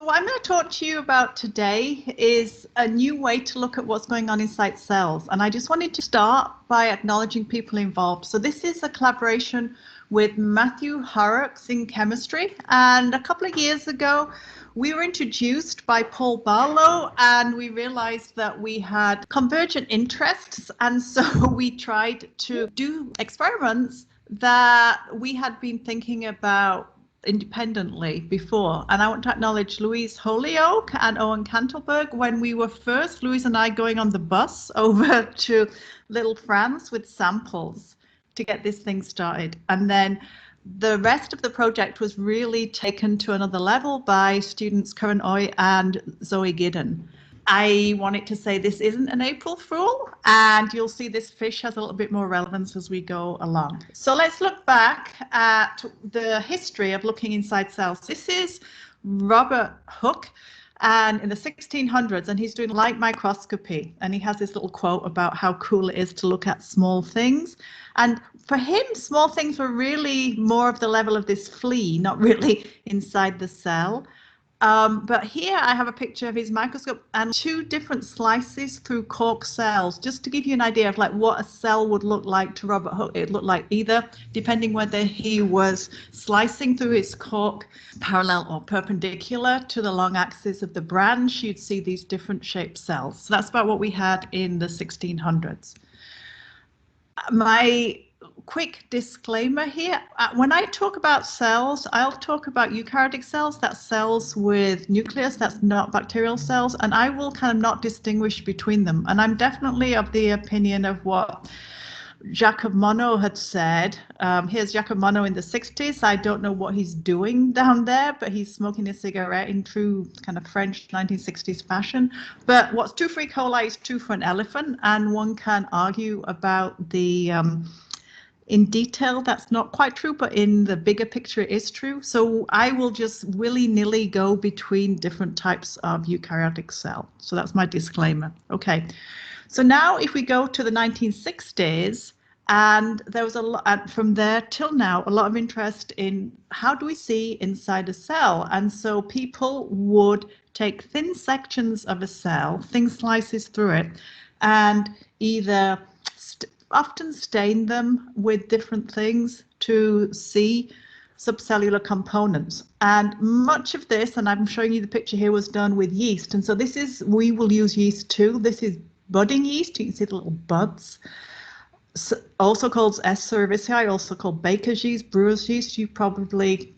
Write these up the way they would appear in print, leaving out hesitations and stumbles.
What I'm going to talk to you about today is a new way to look at what's going on inside cells. And I just wanted to start by acknowledging people involved. So this is a collaboration with Mathew Horrocks in chemistry. And a couple of years ago, we were introduced by Paul Barlow, and we realized that we had convergent interests. And so we tried to do experiments that we had been thinking about independently before. And I want to acknowledge Louise Holyoke and Owen Cantelberg. When we were first, Louise and I, going on the bus over to Little France with samples to get this thing started. And then the rest of the project was really taken to another level by students Karen Oy and Zoe Giddon. I wanted to say this isn't an April Fool, and you'll see this fish has a little bit more relevance as we go along. So let's look back at the history of looking inside cells. This is Robert Hooke, and in the 1600s, and he's doing light microscopy, and he has this little quote about how cool it is to look at small things. And for him, small things were really more of the level of this flea, not really inside the cell. But here I have a picture of his microscope and two different slices through cork cells, just to give you an idea of like what a cell would look like to Robert Hooke. It looked like either, depending whether he was slicing through his cork parallel or perpendicular to the long axis of the branch, you'd see these different shaped cells. So that's about what we had in the 1600s. My quick disclaimer here, when I talk about cells, I'll talk about eukaryotic cells, that's cells with nucleus, that's not bacterial cells, and I will kind of not distinguish between them. And I'm definitely of the opinion of what Jacob Monod had said. Here's Jacob Monod in the 60s. I don't know what he's doing down there, but he's smoking a cigarette in true kind of French 1960s fashion. But what's true for E. coli is true for an elephant, and one can argue about the in detail, that's not quite true, but in the bigger picture, it is true. So I will just willy-nilly go between different types of eukaryotic cell. So that's my disclaimer. Okay, so now if we go to the 1960s, and there was a lot, from there till now, a lot of interest in how do we see inside a cell? And so people would take thin sections of a cell, thin slices through it, and either often stain them with different things to see subcellular components. And much of this, and I'm showing you the picture here, was done with yeast. And so this is, we will use yeast too. This is budding yeast. You can see the little buds. So also called S. cerevisiae, also called baker's yeast, brewer's yeast. You probably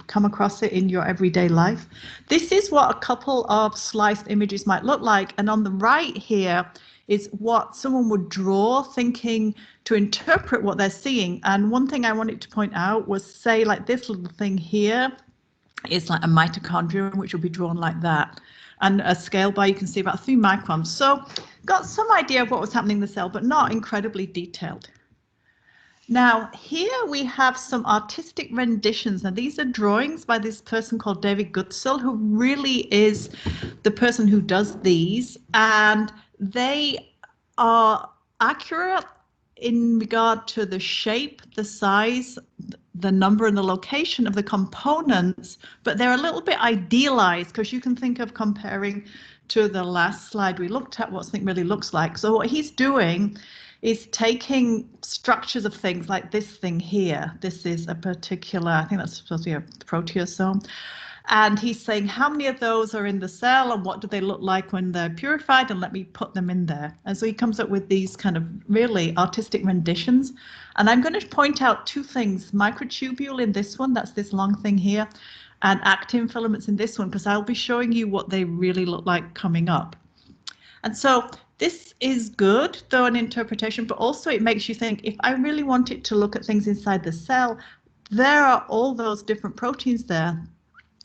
come across it in your everyday life. This is what a couple of sliced images might look like. And on the right here is what someone would draw, thinking to interpret what they're seeing. And one thing I wanted to point out was, say, like this little thing here is like a mitochondrion, which will be drawn like that. And a scale bar, you can see about 3 microns. So got some idea of what was happening in the cell, but not incredibly detailed. Now, here we have some artistic renditions. Now, these are drawings by this person called David Gutzel, who really is the person who does these. And they are accurate in regard to the shape, the size, the number and the location of the components, but they're a little bit idealized because you can think of comparing to the last slide we looked at what something really looks like. So what he's doing is taking structures of things like this thing here. This is a particular, I think that's supposed to be a proteasome. And he's saying how many of those are in the cell and what do they look like when they're purified, and let me put them in there. And so he comes up with these kind of really artistic renditions. And I'm going to point out two things: microtubule in this one, that's this long thing here, and actin filaments in this one, because I'll be showing you what they really look like coming up. And so this is good, though, an interpretation, but also it makes you think, if I really wanted to look at things inside the cell, there are all those different proteins there.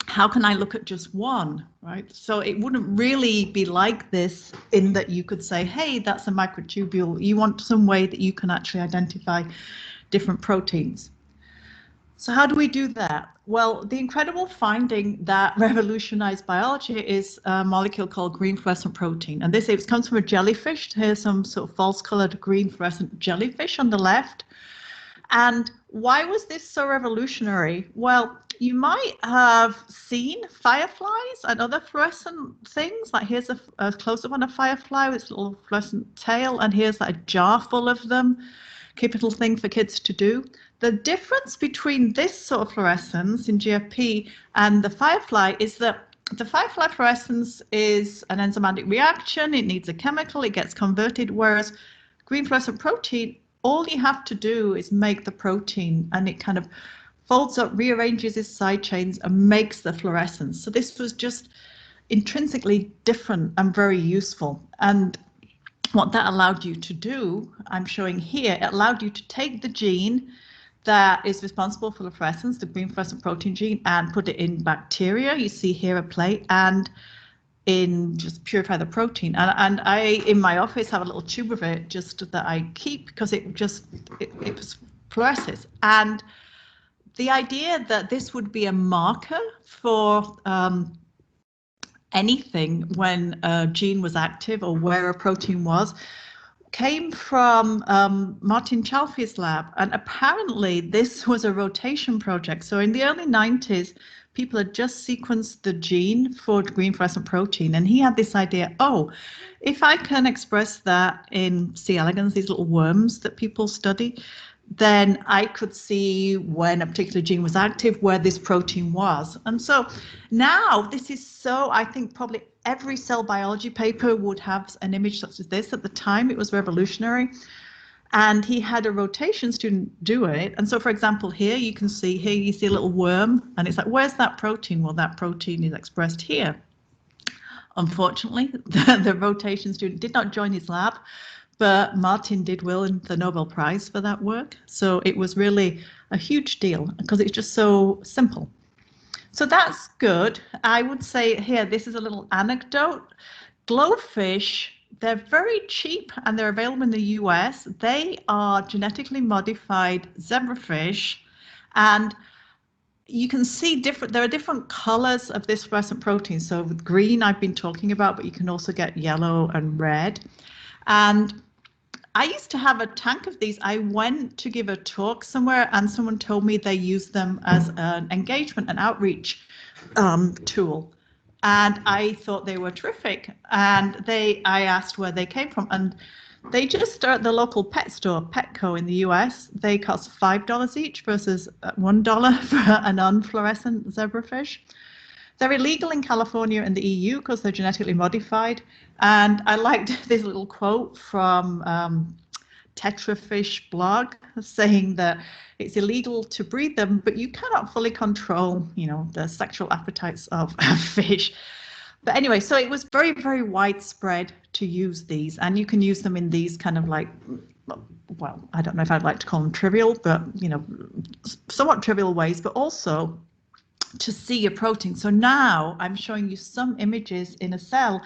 How can I look at just one, right? So it wouldn't really be like this in that you could say, hey, that's a microtubule. You want some way that you can actually identify different proteins. So how do we do that? Well, the incredible finding that revolutionized biology is a molecule called green fluorescent protein. And this, it comes from a jellyfish. Here's some sort of false colored green fluorescent jellyfish on the left. And why was this so revolutionary? Well, You might have seen fireflies and other fluorescent things. Like here's a close-up on a firefly with its little fluorescent tail, and here's like a jar full of them. Cute little thing for kids to do. The difference between this sort of fluorescence in GFP and the firefly is that the firefly fluorescence is an enzymatic reaction. It needs a chemical, it gets converted, whereas green fluorescent protein, all you have to do is make the protein, and it kind of folds up, rearranges its side chains and makes the fluorescence. So this was just intrinsically different and very useful. And what that allowed you to do, I'm showing here, it allowed you to take the gene that is responsible for the fluorescence, the green fluorescent protein gene, and put it in bacteria. You see here a plate, and in just purify the protein. And I, in my office, have a little tube of it just that I keep because it fluoresces. And the idea that this would be a marker for anything when a gene was active or where a protein was came from Martin Chalfie's lab, and apparently this was a rotation project. So in the early 90s, people had just sequenced the gene for green fluorescent protein, and he had this idea, oh, if I can express that in C. elegans, these little worms that people study, then I could see when a particular gene was active, where this protein was. And so now this is so, I think probably every cell biology paper would have an image such as this. At the time, it was revolutionary. And he had a rotation student do it. And so, for example, here you can see, here you see a little worm, and it's like, where's that protein? Well, that protein is expressed here. Unfortunately, the rotation student did not join his lab, but Martin did win the Nobel Prize for that work. So it was really a huge deal because it's just so simple. So that's good. I would say here, this is a little anecdote. Glowfish, they're very cheap and they're available in the US. They are genetically modified zebrafish, and you can see there are different colors of this fluorescent protein. So with green I've been talking about, but you can also get yellow and red. And I used to have a tank of these. I went to give a talk somewhere and someone told me they use them as an engagement and outreach tool. And I thought they were terrific. And I asked where they came from, and they just are at the local pet store, Petco in the US. They cost $5 each versus $1 for an unfluorescent zebrafish. They're illegal in California and the EU because they're genetically modified. And I liked this little quote from Tetrafish blog saying that it's illegal to breed them, but you cannot fully control, the sexual appetites of fish. But anyway, so it was very, very widespread to use these, and you can use them in these kind of like, well, I don't know if I'd like to call them trivial, but, somewhat trivial ways, but also to see a protein. So now I'm showing you some images in a cell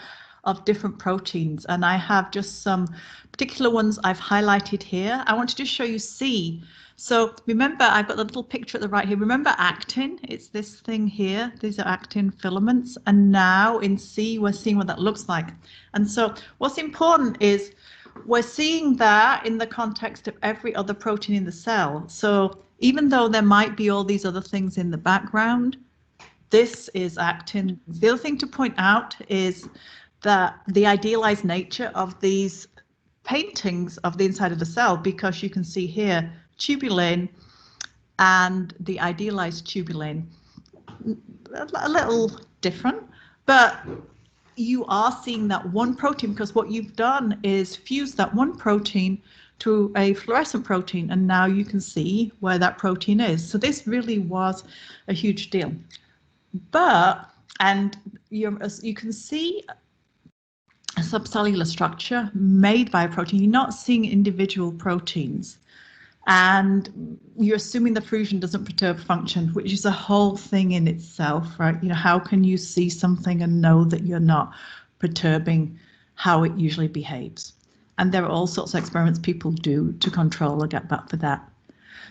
of different proteins, and I have just some particular ones I've highlighted here. I want to just show you C. So remember, I've got the little picture at the right here. Remember actin? It's this thing here. These are actin filaments. And now in C, we're seeing what that looks like. And so what's important is we're seeing that in the context of every other protein in the cell. So even though there might be all these other things in the background, this is actin. The other thing to point out is that the idealized nature of these paintings of the inside of the cell, because you can see here tubulin and the idealized tubulin, a little different, but you are seeing that one protein because what you've done is fuse that one protein to a fluorescent protein, and now you can see where that protein is. So this really was a huge deal. And you can see a subcellular structure made by a protein. You're not seeing individual proteins, and you're assuming the fusion doesn't perturb function, which is a whole thing in itself, right? How can you see something and know that you're not perturbing how it usually behaves? And there are all sorts of experiments people do to control. I'll get back to that.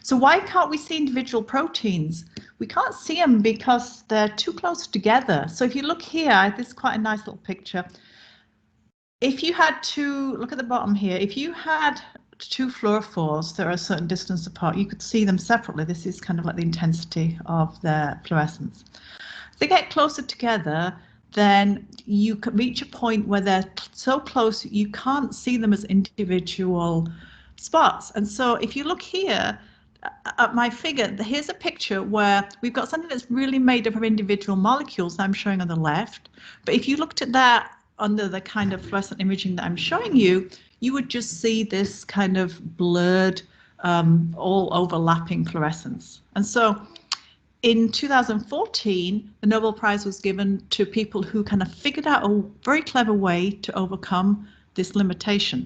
So why can't we see individual proteins? We can't see them because they're too close together. So if you look here, this is quite a nice little picture. If you had to look at the bottom here, if you had two fluorophores that are a certain distance apart, you could see them separately. This is kind of like the intensity of their fluorescence. If they get closer together, then you can reach a point where they're so close you can't see them as individual spots. And so if you look here at my figure, here's a picture where we've got something that's really made up of individual molecules that I'm showing on the left. But if you looked at that under the kind of fluorescent imaging that I'm showing you, you would just see this kind of blurred, all overlapping fluorescence. And so in 2014, the Nobel Prize was given to people who kind of figured out a very clever way to overcome this limitation.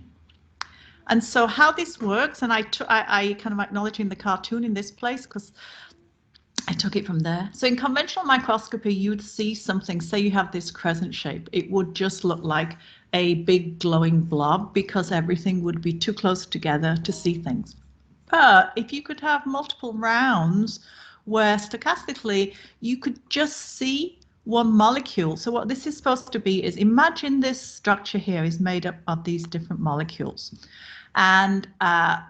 And so how this works, and I kind of acknowledging the cartoon in this place because I took it from there. So in conventional microscopy, you'd see something, say you have this crescent shape. It would just look like a big glowing blob because everything would be too close together to see things. But if you could have multiple rounds where stochastically you could just see one molecule. So what this is supposed to be is, imagine this structure here is made up of these different molecules. And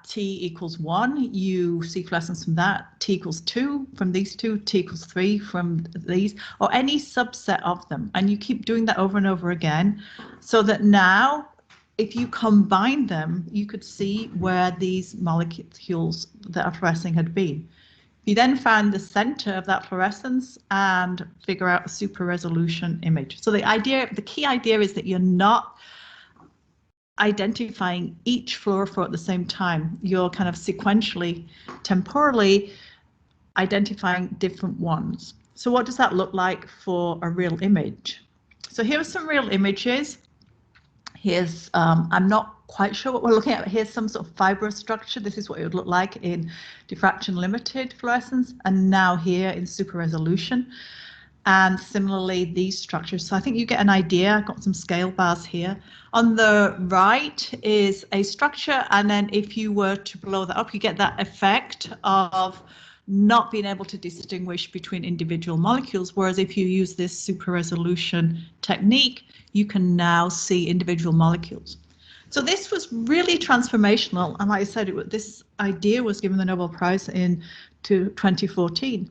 T equals 1, you see fluorescence from that, T equals 2 from these two, T equals 3 from these, or any subset of them. And you keep doing that over and over again, so that now, if you combine them, you could see where these molecules that are fluorescing had been. You then find the center of that fluorescence and figure out a super resolution image. So the key idea is that you're not identifying each fluorophore at the same time. You're kind of sequentially, temporally identifying different ones. So what does that look like for a real image? So here are some real images. Here's, I'm not quite sure what we're looking at, but here's some sort of fibrous structure. This is what it would look like in diffraction limited fluorescence, and now here in super resolution. And similarly, these structures. So I think you get an idea. I've got some scale bars here. On the right is a structure, and then if you were to blow that up, you get that effect of not being able to distinguish between individual molecules, whereas if you use this super resolution technique, you can now see individual molecules. So this was really transformational, and like I said, this idea was given the Nobel Prize in 2014.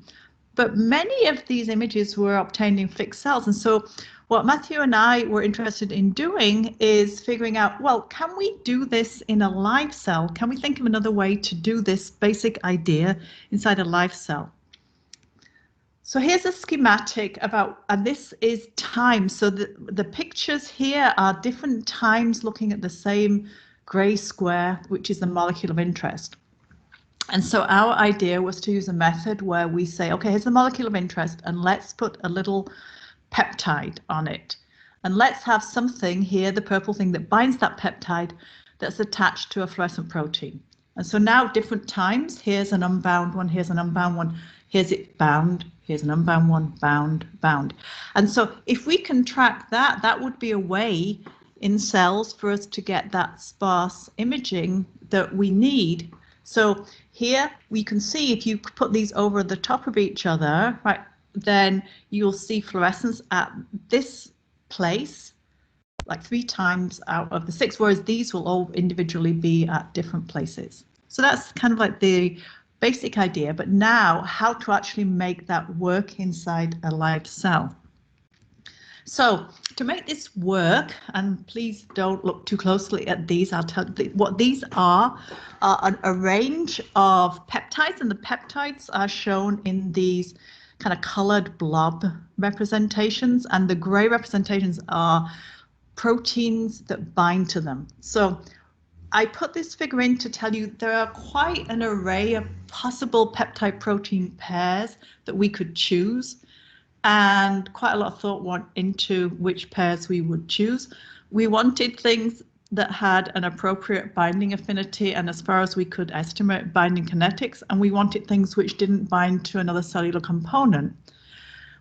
But many of these images were obtained in fixed cells. And so what Mathew and I were interested in doing is figuring out, well, can we do this in a live cell? Can we think of another way to do this basic idea inside a live cell? So here's a schematic about, and this is time. So the pictures here are different times looking at the same gray square, which is the molecule of interest. And so our idea was to use a method where we say, okay, here's the molecule of interest, and let's put a little peptide on it. And let's have something here, the purple thing that binds that peptide, that's attached to a fluorescent protein. And so now different times, here's an unbound one, here's an unbound one, here's it bound, here's an unbound one, bound, bound. And so if we can track that, that would be a way in cells for us to get that sparse imaging that we need. So here we can see, if you put these over the top of each other, right, then you'll see fluorescence at this place, like 3 times out of the 6, whereas these will all individually be at different places. So that's kind of like the basic idea, but now how to actually make that work inside a live cell. So to make this work, and please don't look too closely at these, I'll tell you what these are a range of peptides, and the peptides are shown in these kind of colored blob representations, and the gray representations are proteins that bind to them. So I put this figure in to tell you there are quite an array of possible peptide protein pairs that we could choose, and quite a lot of thought went into which pairs we would choose. We wanted things that had an appropriate binding affinity and, as far as we could estimate, binding kinetics, and we wanted things which didn't bind to another cellular component.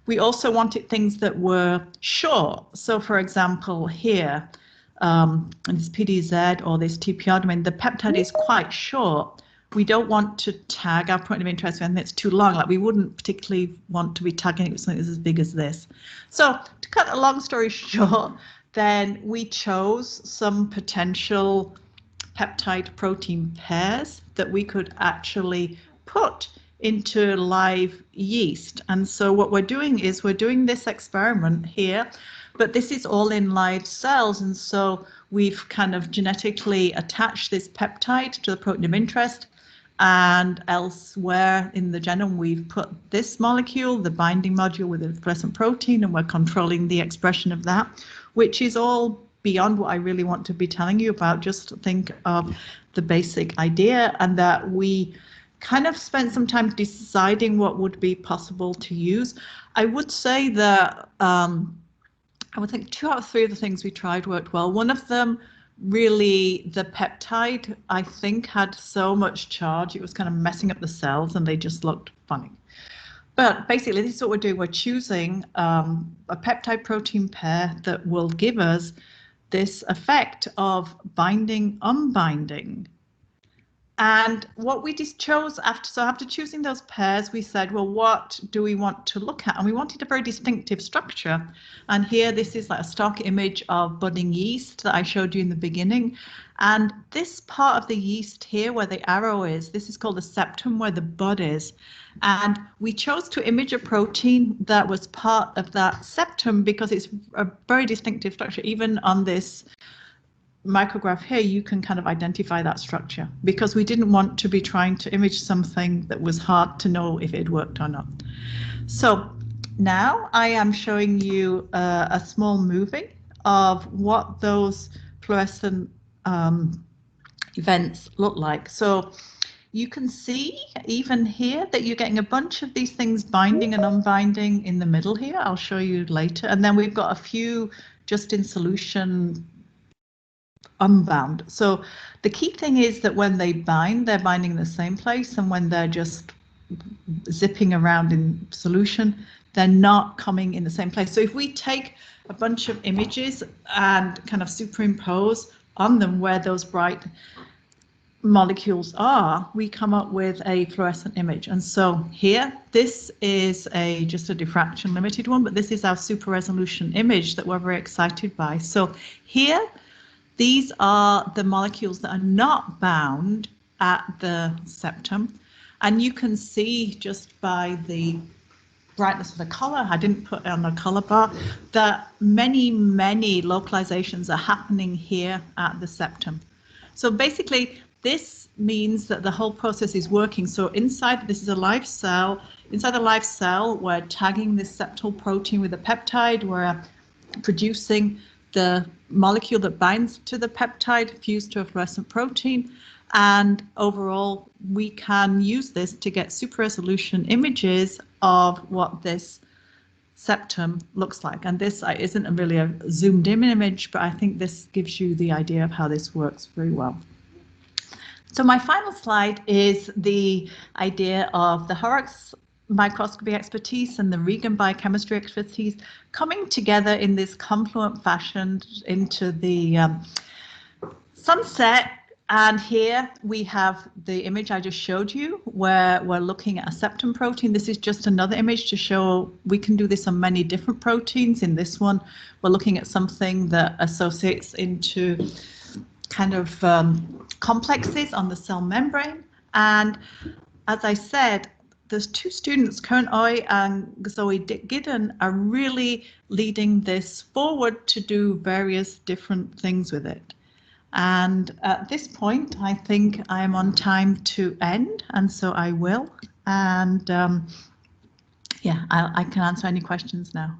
We also wanted things that were short. So for example, here, this PDZ or this TPR domain, the peptide is quite short. We don't want to tag our point of interest when it's too long. Like, we wouldn't particularly want to be tagging it with something that's as big as this. So to cut a long story short, then we chose some potential peptide protein pairs that we could actually put into live yeast. And so what we're doing is we're doing this experiment here, but this is all in live cells. And so we've kind of genetically attached this peptide to the protein of interest, and elsewhere in the genome we've put this molecule, the binding module with the fluorescent protein, and we're controlling the expression of that, which is all beyond what I really want to be telling you about. Just think of the basic idea, and that we kind of spent some time deciding what would be possible to use. I would say that I would think 2 out of 3 of the things we tried worked well. One of them, really, the peptide, I think, had so much charge, it was kind of messing up the cells and they just looked funny. But basically, this is what we're doing. We're choosing a peptide protein pair that will give us this effect of binding, unbinding. And what we just chose after choosing those pairs, we said, well, what do we want to look at? And we wanted a very distinctive structure. And here, this is like a stock image of budding yeast that I showed you in the beginning. And this part of the yeast here, where the arrow is, this is called the septum, where the bud is. And we chose to image a protein that was part of that septum because it's a very distinctive structure. Even on this micrograph here, you can kind of identify that structure, because we didn't want to be trying to image something that was hard to know if it worked or not. So now I am showing you a small movie of what those fluorescent events look like. So you can see even here that you're getting a bunch of these things binding and unbinding in the middle here. I'll show you later. And then we've got a few just in solution unbound. So the key thing is that when they bind, they're binding in the same place, and when they're just zipping around in solution, they're not coming in the same place. So if we take a bunch of images and kind of superimpose on them where those bright molecules are, we come up with a fluorescent image. And so here, this is just a diffraction limited one, but this is our super resolution image that we're very excited by. So here, these are the molecules that are not bound at the septum. And you can see just by the brightness of the color, I didn't put it on the color bar, that many, many localizations are happening here at the septum. So basically, this means that the whole process is working. So inside, this is a live cell. Inside the live cell, we're tagging this septal protein with a peptide. We're producing the molecule that binds to the peptide fused to a fluorescent protein, and overall we can use this to get super resolution images of what this septum looks like. And this isn't really a zoomed in image, but I think this gives you the idea of how this works very well. So my final slide is the idea of the Horrocks microscopy expertise and the Regan biochemistry expertise coming together in this confluent fashion into the sunset. And here we have the image I just showed you, where we're looking at a septum protein. This is just another image to show we can do this on many different proteins. In this one, we're looking at something that associates into kind of complexes on the cell membrane. And as I said, there's 2 students, Karen Oy and Zoe Giddon, are really leading this forward to do various different things with it. And at this point, I think I'm on time to end, and so I will. And yeah, I can answer any questions now.